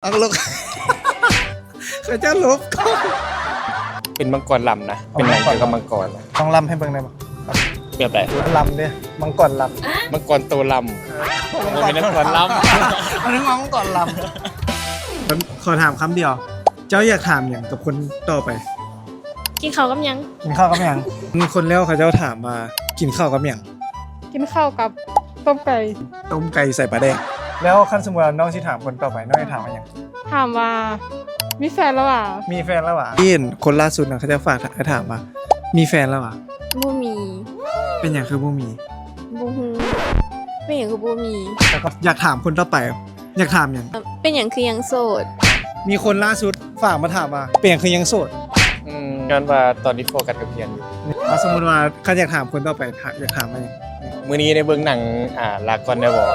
เอาลบเขาจะลบก็ เป็นมังกรลำนะ เป็นหนังเกี่ยวกับมังกรนะ ต้องลำให้เบิ่งได้ปะ แบบไหน ลำเนี่ยมังกรล มังกรโตล ำ ำมันเป็นมังกรล อันนี้มังกรลำขอถามคำเดียว เจ้าอยากถามอย่างกับคนต่อไป กินข้าวกับหยัง กินข้าวกับหยังคนแล้วเขาเจ้าถามมากินข้าวกับหยัง กินข้าวกับต้มไก่ ต้มไก่ใส่ปลาแดงแล้วคันสมมติว่าน้องที่ถามคนต่อไปน้องจะถามว่าหยัง ถามว่ามีแฟนแล้วอ่ะ มีแฟนแล้วหรอพี่เห็นคนล่าสุดนะเขาจะฝากถามว่ามีแฟนแล้วหรอ บ่มี เป็นอย่างคือบ่มี บ่ฮู้เป็นหยังคือบ่มี แล้วก็อยากถามคนต่อไป อยากถามอย่าง เป็นหยังคือยังโสด มีคนล่าสุดฝากมาถามว่าเปลี่ยนคือยังโสด ำงานว่าตอนนี้โฟกัสกับเพียนอยู่ สมมติว่าเขาอยากถามคนต่อไปอยากถามว่าอย่าง มื้อนี้ในเบื้องหนังลากอนได้บอก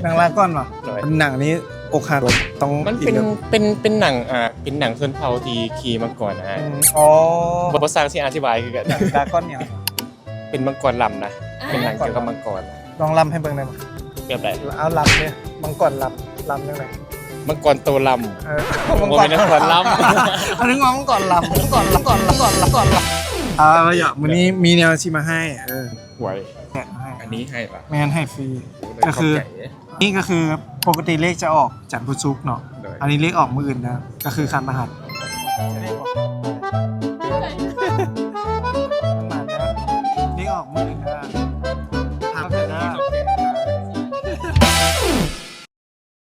หนังลาก้อนเหรอ หน่อย หนังนี้อกหักต้อง มันเป็นเป็นหนังเป็นหนังชนเผ่าที่ขี่มังกรนะฮะ อ๋อ บ่สร้างที่อธิบายคือกัน หนังลาก้อนเนี่ย เป็นมังกรลำนะ เป็นหนังเกี่ยวกับมังกรนะ ลองลำให้เบิ่งได้ไหม แบบไหน เอาลำเนี่ยมังกรลำยังไง มังกรโตล มัง ำบ่เป็นมังกรลำ อันนี้มังกรลำมังกรลำอย่าวันนี้มีแนวชิมาให้หวย เนี่ยให้ อันนี้ให้ปะ ไม่งั้นให้ฟรี ก็คือ นี่ก็คือปกติเลขจะออกจันทร์พุธศุกร์เนาะ อันนี้เลขออกมื้ออื่นนะ ก็คือคันรหัส